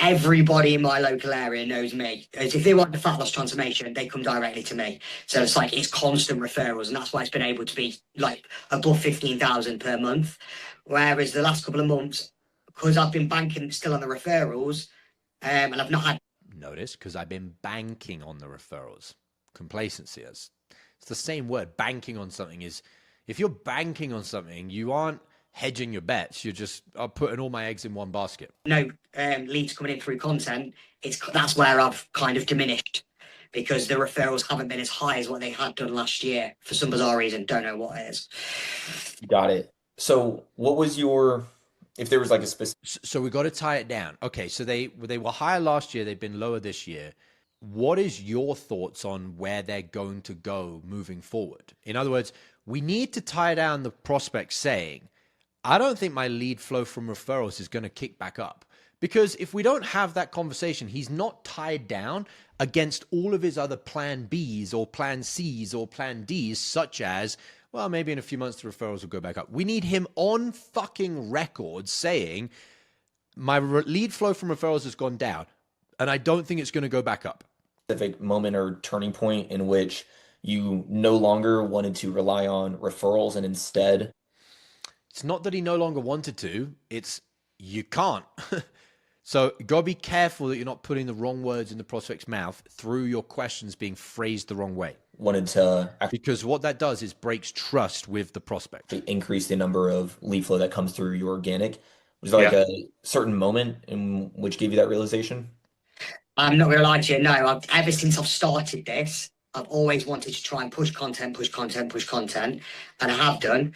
everybody in my local area knows me. As if they want the fat loss transformation, they come directly to me. So it's like it's constant referrals, and that's why it's been able to be like above 15,000 per month. Whereas the last couple of months, because I've been banking still on the referrals, and I've not had. Notice, because I've been banking on the referrals. Complacency is. It's the same word. Banking on something is, if you're banking on something, you aren't hedging your bets. You're just putting all my eggs in one basket. No leads coming in through content. That's where I've kind of diminished, because the referrals haven't been as high as what they had done last year for some bizarre reason. Don't know what it is. Got it. So what was your, if there was like a specific. So we got to tie it down. Okay, so they were higher last year. They've been lower this year. What is your thoughts on where they're going to go moving forward? In other words, we need to tie down the prospect saying, I don't think my lead flow from referrals is going to kick back up. Because if we don't have that conversation, he's not tied down against all of his other plan Bs or plan Cs or plan Ds, such as, well, maybe in a few months the referrals will go back up. We need him on fucking record saying, my lead flow from referrals has gone down, and I don't think it's going to go back up. Specific moment or turning point in which you no longer wanted to rely on referrals and instead. It's not that he no longer wanted to, it's you can't. So you got to be careful that you're not putting the wrong words in the prospect's mouth through your questions being phrased the wrong way. Wanted to because what that does is breaks trust with the prospect. Increase the number of lead flow that comes through your organic. Was there like a certain moment in which gave you that realization? I'm not going to lie to you. No, ever since I've started this, I've always wanted to try and push content, and I have done.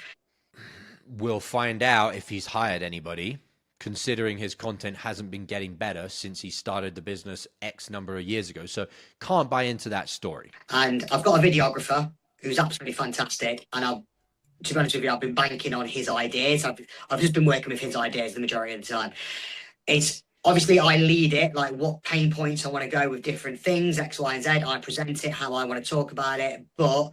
We'll find out if he's hired anybody, considering his content hasn't been getting better since he started the business X number of years ago. So can't buy into that story. And I've got a videographer who's absolutely fantastic. And to be honest with you, I've been banking on his ideas. I've just been working with his ideas the majority of the time. It's obviously I lead it, like what pain points I want to go with different things, X, Y, and Z. I present it, how I want to talk about it. But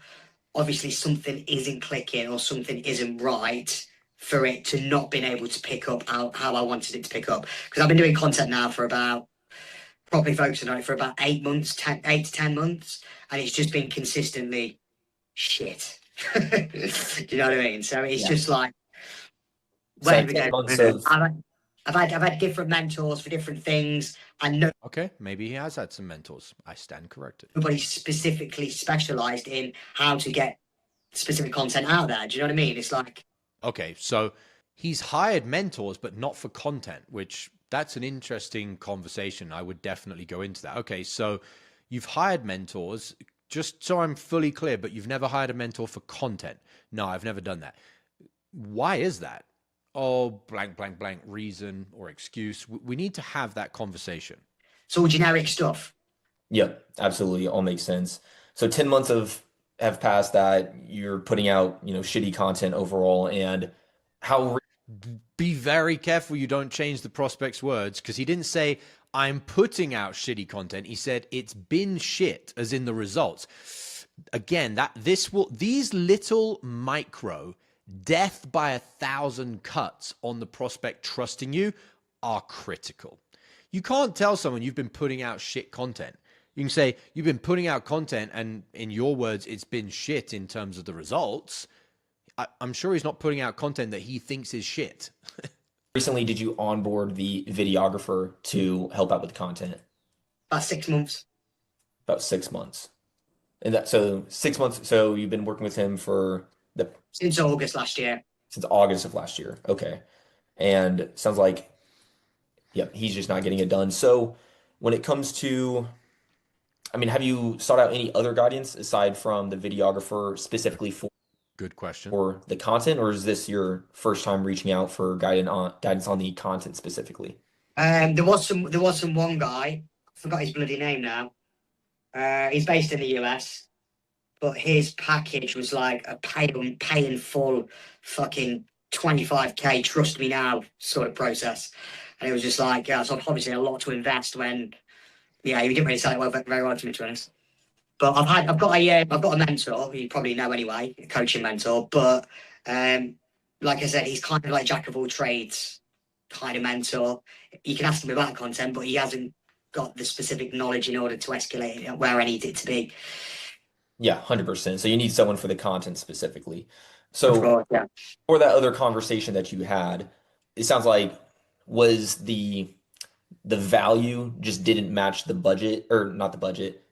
obviously something isn't clicking or something isn't right for it to not been able to pick up how I wanted it to pick up. Because I've been doing content now for probably focusing on it for about 8 to 10 months. And it's just been consistently shit. Do you know what I mean? So it's just like, where do we go? I've had different mentors for different things. And okay, maybe he has had some mentors. I stand corrected. Nobody specifically specialized in how to get specific content out there. Do you know what I mean? It's like, okay, so he's hired mentors, but not for content, which that's an interesting conversation. I would definitely go into that. Okay, so you've hired mentors, just so I'm fully clear, but you've never hired a mentor for content. No, I've never done that. Why is that? Oh, blank, blank, blank reason or excuse. We need to have that conversation. It's all generic stuff. Yeah, absolutely. All makes sense. So 10 months have passed that you're putting out, shitty content overall, and how. Be very careful you don't change the prospect's words, because he didn't say I'm putting out shitty content. He said it's been shit, as in the results. Again, these little micro death by 1,000 cuts on the prospect trusting you are critical. You can't tell someone you've been putting out shit content. You can say you've been putting out content and in your words, it's been shit in terms of the results. I'm sure he's not putting out content that he thinks is shit. Recently, did you onboard the videographer to help out with the content? About 6 months. About 6 months. And so 6 months. So you've been working with him since August last year. Since August of last year. Okay. And sounds like, he's just not getting it done. So when it comes to, have you sought out any other guidance aside from the videographer specifically for? Good question. For the content, or is this your first time reaching out for guidance on the content specifically? There was some one guy, I forgot his bloody name now. He's based in the US. But his package was like a pay in full fucking 25K, trust me now sort of process. And it was just like, so obviously a lot to invest when, he didn't really sell it very well to me, to be honest. But I've got a mentor, who you probably know anyway, a coaching mentor. But like I said, he's kind of like jack of all trades hired a mentor. You can ask him about content, but he hasn't got the specific knowledge in order to escalate it where I need it to be. Yeah, 100%. So you need someone for the content specifically. Of So course, yeah. for that other conversation that you had, it sounds like was the value just didn't match the budget, or not the budget.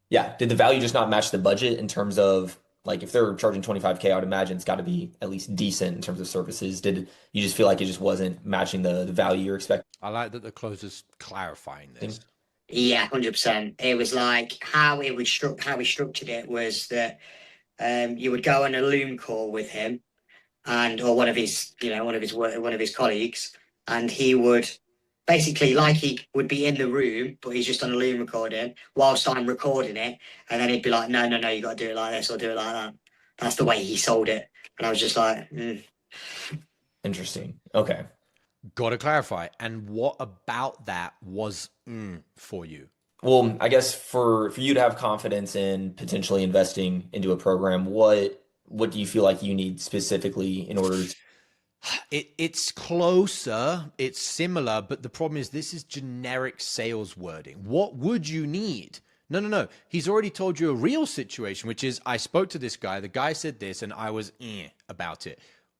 Yeah, did the value just not match the budget in terms of like if they're charging 25K, I would imagine it's got to be at least decent in terms of services. Did you just feel like it just wasn't matching the value you're expecting? I like that the closer's clarifying this. Yeah, 100%. It was like how he structured it was that you would go on a Loom call with him or one of his colleagues, and he would basically like he would be in the room, but he's just on a Loom recording whilst I'm recording it, and then he'd be like, no, you got to do it like this or do it like that. That's the way he sold it, and I was just like, Interesting. Okay. Got to clarify. And what about that was for you? Well, I guess for you to have confidence in potentially investing into a program, what do you feel like you need specifically in order to It's closer, it's similar, but the problem is this is generic sales wording. What would you need? No. He's already told you a real situation, which is I spoke to this guy, the guy said this, and I was about it.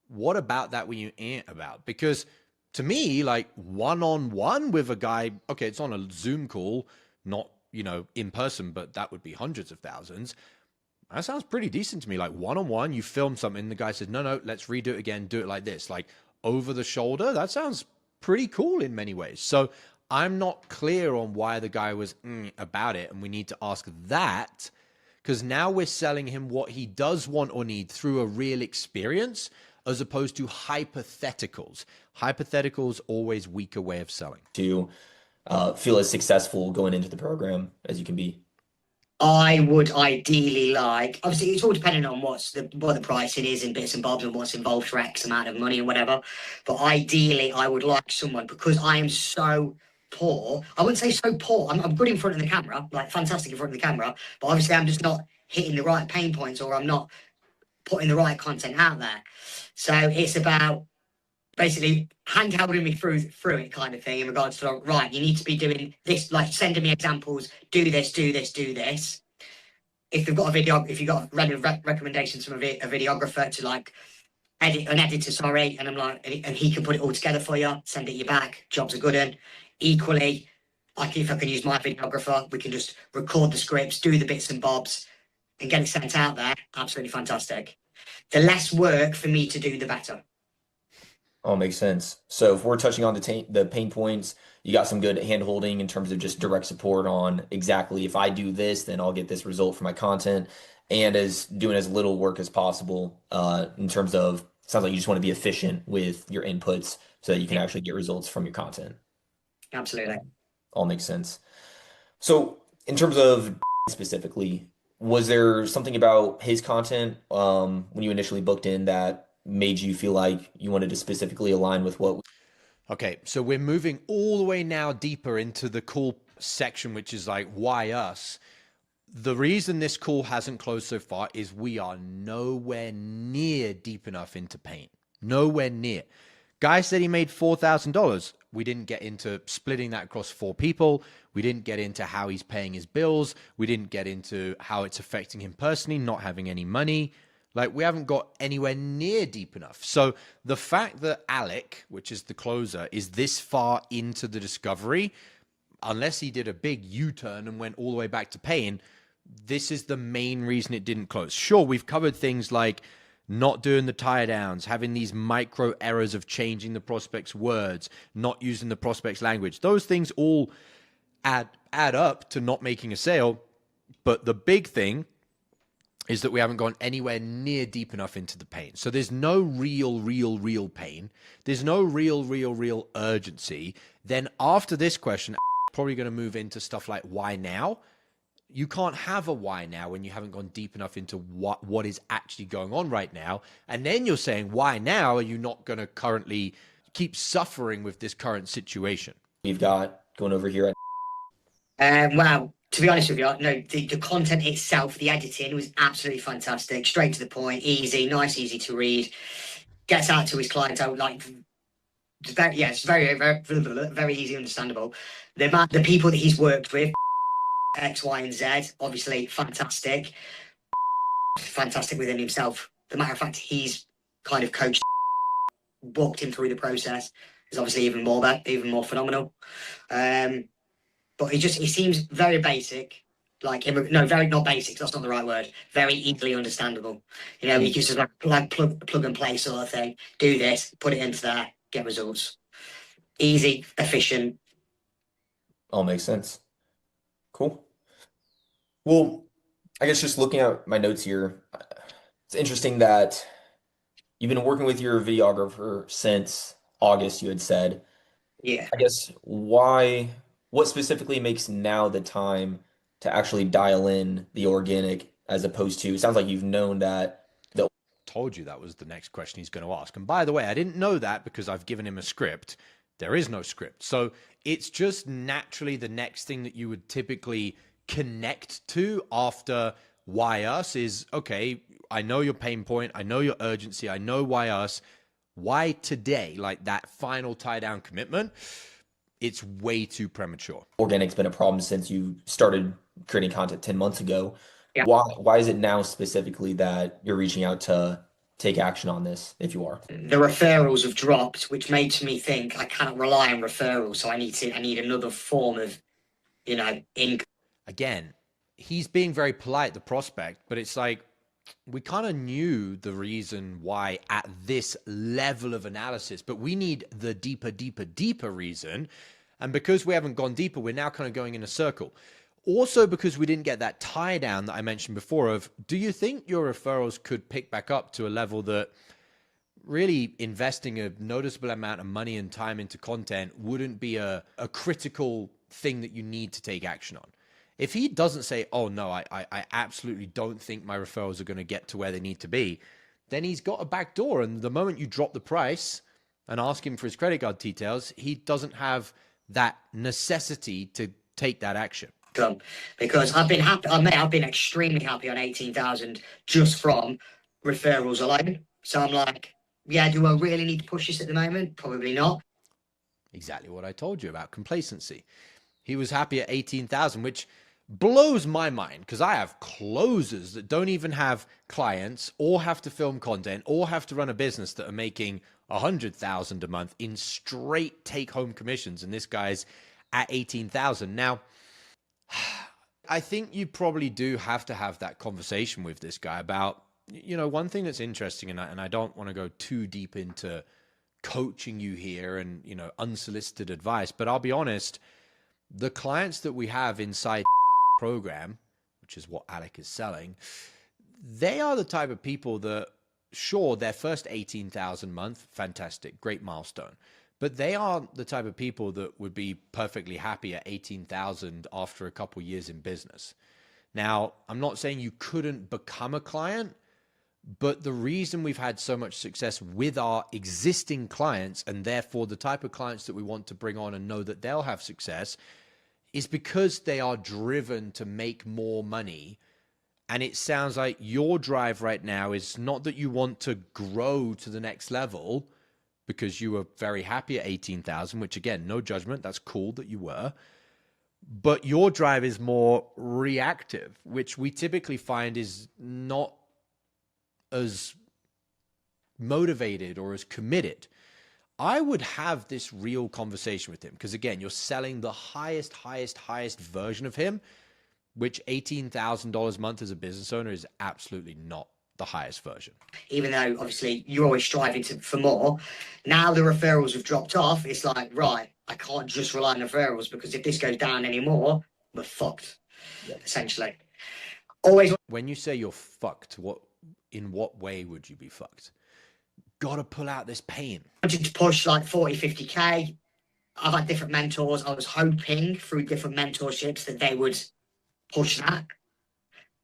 What about that were you about? Because to me, like one-on-one with a guy, okay, it's on a Zoom call, not, in person, but that would be hundreds of thousands. That sounds pretty decent to me. Like one-on-one, you film something, the guy says, no, let's redo it again, do it like this. Like over the shoulder, that sounds pretty cool in many ways. So I'm not clear on why the guy was about it. And we need to ask that because now we're selling him what he does want or need through a real experience as opposed to hypotheticals. Hypotheticals, always weaker way of selling. to feel as successful going into the program as you can be? I would ideally like, obviously it's all dependent on what the pricing is in bits and bobs and what's involved for X amount of money and whatever. But ideally I would like someone, because I am so poor. I wouldn't say so poor. I'm good in front of the camera, like fantastic in front of the camera, but obviously I'm just not hitting the right pain points, or I'm not putting the right content out there. So it's about basically hand-holding me through it kind of thing, in regards to, right, you need to be doing this, like sending me examples, do this. If you've got a video, if you've got recommendations from a videographer to like an editor, sorry, and I'm like, and he can put it all together for you, send it you back, job's a good one. Equally, like if I can use my videographer, we can just record the scripts, do the bits and bobs, and get it sent out there. Absolutely fantastic. The less work for me to do, the better. Oh, makes sense. So if we're touching on the pain points, you got some good hand holding in terms of just direct support on exactly if I do this, then I'll get this result for my content, and as doing as little work as possible in terms of, sounds like you just want to be efficient with your inputs so that you can actually get results from your content. Absolutely. All makes sense. So in terms of specifically, was there something about his content when you initially booked in that made you feel like you wanted to specifically align with what? Okay, so we're moving all the way now deeper into the call section, which is like, why us? The reason this call hasn't closed so far is we are nowhere near deep enough into pain. Nowhere near. Guy said he made $4,000. We didn't get into splitting that across 4 people. We didn't get into how he's paying his bills. We didn't get into how it's affecting him personally, not having any money. Like, we haven't got anywhere near deep enough. So the fact that Alec, which is the closer, is this far into the discovery, unless he did a big U-turn and went all the way back to paying, this is the main reason it didn't close. Sure, we've covered things like not doing the tie downs, having these micro errors of changing the prospect's words, not using the prospect's language. Those things all add up to not making a sale. But the big thing is that we haven't gone anywhere near deep enough into the pain. So there's no real pain. There's no real urgency. Then after this question, probably going to move into stuff like why now? You can't have a why now when you haven't gone deep enough into what is actually going on right now. And then you're saying, why now are you not going to currently keep suffering with this current situation? We've got going over here. Well, to be honest with you, no, the content itself, the editing was absolutely fantastic. Straight to the point, easy, nice, easy to read. Gets out to his clients out like it's very easy understandable. The people that he's worked with, X, Y, and Z, obviously fantastic within himself. The matter of fact, he's kind of coached, walked him through the process is obviously even more phenomenal. But he seems very basic, very not basic. That's not the right word. Very easily understandable. You know, you can just like plug and play sort of thing. Do this, put it into there, get results. Easy, efficient. All makes sense. Cool. Well, I guess just looking at my notes here, it's interesting that you've been working with your videographer since August, you had said. Yeah. I guess what specifically makes now the time to actually dial in the organic as opposed to, it sounds like you've known that the Told you that was the next question he's going to ask. And by the way, I didn't know that because I've given him a script. There is no script. So it's just naturally the next thing that you would typically connect to after why us is, okay, I know your pain point. I know your urgency. I know why us. Why today? Like that final tie down commitment. It's way too premature. organic's been a problem since you started creating content 10 months ago. Yeah. Why is it now specifically that you're reaching out to take action on this, if you are? The referrals have dropped, which makes me think I cannot rely on referrals. So I need another form of, income. Again, he's being very polite, the prospect, but it's like we kind of knew the reason why at this level of analysis, but we need the deeper reason. And because we haven't gone deeper, we're now kind of going in a circle. Also, because we didn't get that tie down that I mentioned before of, do you think your referrals could pick back up to a level that really investing a noticeable amount of money and time into content wouldn't be a critical thing that you need to take action on? If he doesn't say, oh no, I absolutely don't think my referrals are going to get to where they need to be, then he's got a back door. And the moment you drop the price and ask him for his credit card details, he doesn't have that necessity to take that action. Because I've been happy. I've been extremely happy on 18,000 just from referrals alone. So I'm like, yeah, do I really need to push this at the moment? Probably not. Exactly what I told you about complacency. He was happy at 18,000, which blows my mind because I have closers that don't even have clients or have to film content or have to run a business that are making 100,000 a month in straight take-home commissions, and this guy's at 18,000. Now, I think you probably do have to have that conversation with this guy about, one thing that's interesting, and I don't want to go too deep into coaching you here and, unsolicited advice, but I'll be honest, the clients that we have inside program, which is what Alec is selling, they are the type of people that, sure, their first 18,000 a month, fantastic, great milestone. But they are the type of people that would be perfectly happy at 18,000 after a couple years in business. Now, I'm not saying you couldn't become a client, but the reason we've had so much success with our existing clients, and therefore the type of clients that we want to bring on and know that they'll have success, is because they are driven to make more money. And it sounds like your drive right now is not that you want to grow to the next level, because you were very happy at 18,000, which again, no judgment. That's cool that you were. But your drive is more reactive, which we typically find is not as motivated or as committed. I would have this real conversation with him because again, you're selling the highest version of him, which $18,000 a month as a business owner is absolutely not the highest version. Even though obviously you're always striving for more, now the referrals have dropped off. It's like, right, I can't just rely on referrals because if this goes down anymore, we're fucked, essentially. Always. When you say you're fucked, in what way would you be fucked? Got to pull out this pain. I wanted to push like 40, 50K. I've had different mentors. I was hoping through different mentorships that they would push that.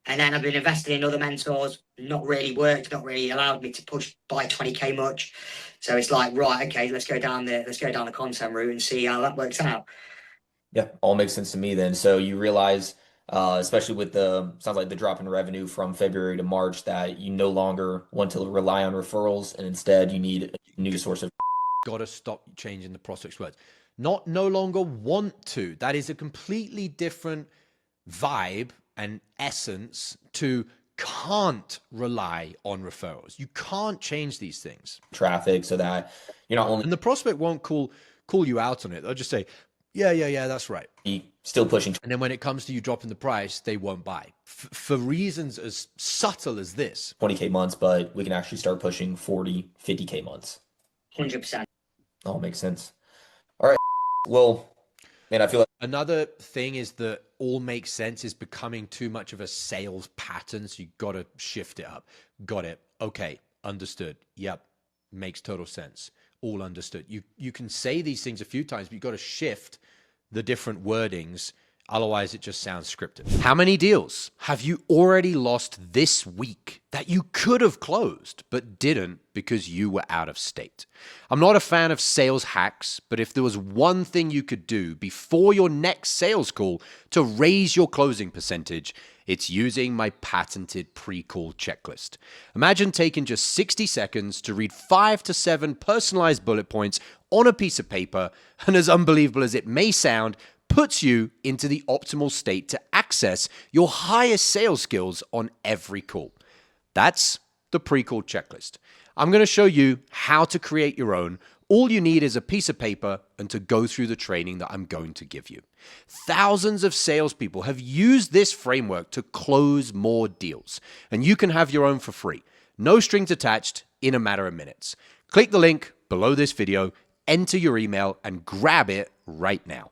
And then I've been investing in other mentors, not really worked, not really allowed me to push by 20K much. So it's like, right, okay, let's go down the content route and see how that works out. Yeah, all makes sense to me then. So you realize, especially with sounds like the drop in revenue from February to March, that you no longer want to rely on referrals and instead you need a new source of got to stop changing the prospect's words. Not no longer want to. That is a completely different vibe and essence to can't rely on referrals. You can't change these things. Traffic so that you're not only And the prospect won't call you out on it. They'll just say, yeah, that's right. still pushing. And then when it comes to you dropping the price, they won't buy for reasons as subtle as this. 20K months, but we can actually start pushing 40, 50K months. 100%. All makes sense. All right. Well, man, I feel like Another thing is that all makes sense is becoming too much of a sales pattern. So you got to shift it up. Got it. Okay. Understood. Yep. Makes total sense. All understood. You can say these things a few times, but you got to shift the different wordings. Otherwise, it just sounds scripted. How many deals have you already lost this week that you could have closed but didn't because you were out of state? I'm not a fan of sales hacks, but if there was one thing you could do before your next sales call to raise your closing percentage, it's using my patented pre-call checklist. Imagine taking just 60 seconds to read 5 to 7 personalized bullet points on a piece of paper, and as unbelievable as it may sound, puts you into the optimal state to access your highest sales skills on every call. That's the pre-call checklist. I'm going to show you how to create your own. All you need is a piece of paper and to go through the training that I'm going to give you. Thousands of salespeople have used this framework to close more deals, and you can have your own for free. No strings attached in a matter of minutes. Click the link below this video, enter your email, and grab it right now.